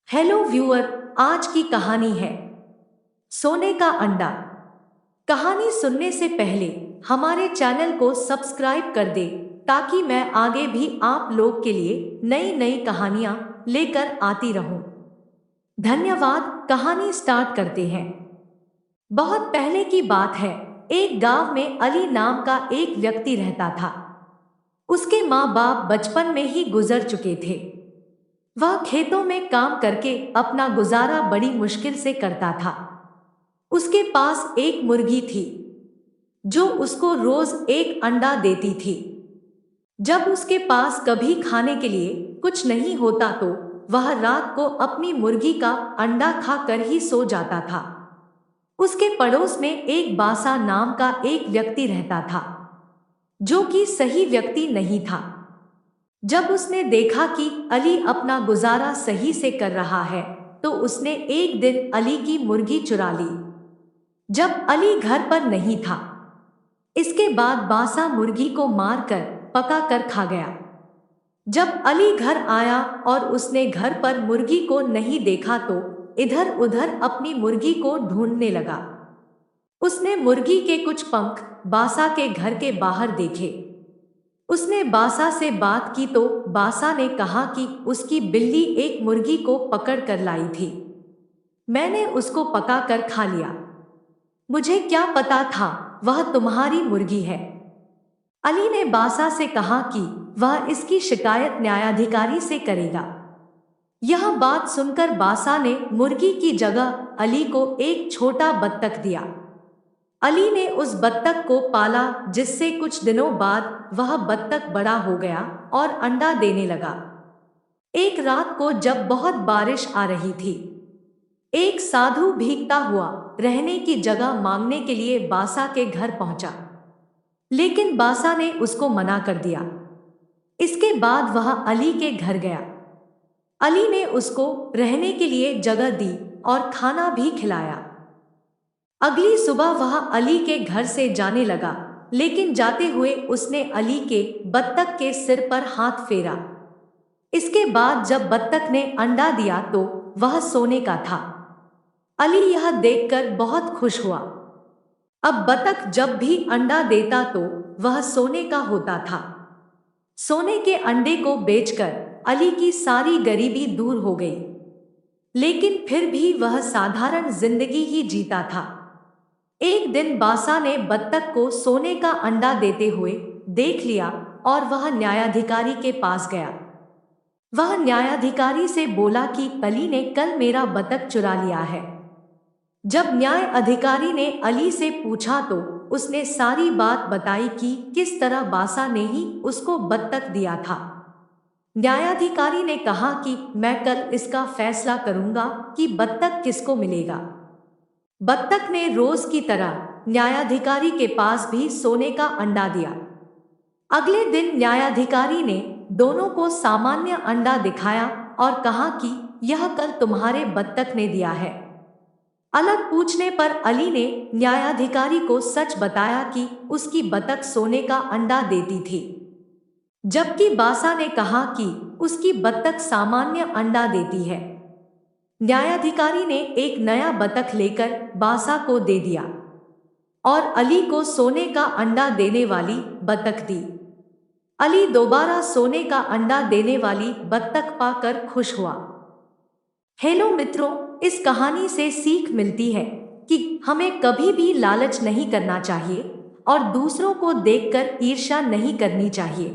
Hello viewer, आज की कहानी है सोने का अंडा। कहानी सुनने से पहले हमारे चैनल को सब्सक्राइब कर दे ताकि मैं आगे भी आप लोग के लिए नई नई कहानियां लेकर आती रहूं। धन्यवाद। कहानी स्टार्ट करते हैं। बहुत पहले की बात है। एक गांव में अली नाम का एक व्यक्ति रहता था। उसके माँ बाप बचपन में ही गुजर चुके थे। वह खेतों में काम करके अपना गुजारा बड़ी मुश्किल से करता था। उसके पास एक मुर्गी थी जो उसको रोज एक अंडा देती थी। जब उसके पास कभी खाने के लिए कुछ नहीं होता तो वह रात को अपनी मुर्गी का अंडा खाकर ही सो जाता था। उसके पड़ोस में एक बासा नाम का एक व्यक्ति रहता था जो कि सही व्यक्ति नहीं था। जब उसने देखा कि अली अपना गुजारा सही से कर रहा है तो उसने एक दिन अली की मुर्गी चुरा ली जब अली घर पर नहीं था। इसके बाद बासा मुर्गी को मारकर पका कर खा गया। जब अली घर आया और उसने घर पर मुर्गी को नहीं देखा तो इधर उधर अपनी मुर्गी को ढूंढने लगा। उसने मुर्गी के कुछ पंख बासा के घर के बाहर देखे। उसने बासा से बात की तो बासा ने कहा कि उसकी बिल्ली एक मुर्गी को पकड़ कर लाई थी। मैंने उसको पका कर खा लिया। मुझे क्या पता था वह तुम्हारी मुर्गी है। अली ने बासा से कहा कि वह इसकी शिकायत न्यायाधिकारी से करेगा। यह बात सुनकर बासा ने मुर्गी की जगह अली को एक छोटा बत्तख दिया। अली ने उस बत्तख को पाला जिससे कुछ दिनों बाद वह बत्तख बड़ा हो गया और अंडा देने लगा। एक रात को जब बहुत बारिश आ रही थी, एक साधु भीगता हुआ रहने की जगह मांगने के लिए बासा के घर पहुंचा, लेकिन बासा ने उसको मना कर दिया। इसके बाद वह अली के घर गया। अली ने उसको रहने के लिए जगह दी और खाना भी खिलाया। अगली सुबह वह अली के घर से जाने लगा, लेकिन जाते हुए उसने अली के बत्तख के सिर पर हाथ फेरा। इसके बाद जब बत्तख ने अंडा दिया तो वह सोने का था। अली यह देखकर बहुत खुश हुआ। अब बत्तख जब भी अंडा देता तो वह सोने का होता था। सोने के अंडे को बेचकर अली की सारी गरीबी दूर हो गई, लेकिन फिर भी वह साधारण जिंदगी ही जीता था। एक दिन बासा ने बत्तख को सोने का अंडा देते हुए देख लिया और वह न्यायाधिकारी के पास गया। वह न्यायाधिकारी से बोला कि अली ने कल मेरा बत्तख चुरा लिया है। जब न्याय अधिकारी ने अली से पूछा तो उसने सारी बात बताई कि किस तरह बासा ने ही उसको बत्तख दिया था। न्यायाधिकारी ने कहा कि मैं कल इसका फैसला करूंगा कि बत्तख किसको मिलेगा। बत्तख ने रोज की तरह न्यायाधिकारी के पास भी सोने का अंडा दिया। अगले दिन न्यायाधिकारी ने दोनों को सामान्य अंडा दिखाया और कहा कि यह कल तुम्हारे बत्तख ने दिया है। अलग पूछने पर अली ने न्यायाधिकारी को सच बताया कि उसकी बत्तख सोने का अंडा देती थी, जबकि बासा ने कहा कि उसकी बत्तख सामान्य अंडा देती है। न्यायाधिकारी ने एक नया बत्तख लेकर बासा को दे दिया और अली को सोने का अंडा देने वाली बत्तख दी। अली दोबारा सोने का अंडा देने वाली बत्तख पाकर खुश हुआ। हेलो मित्रों, इस कहानी से सीख मिलती है कि हमें कभी भी लालच नहीं करना चाहिए और दूसरों को देखकर ईर्ष्या नहीं करनी चाहिए।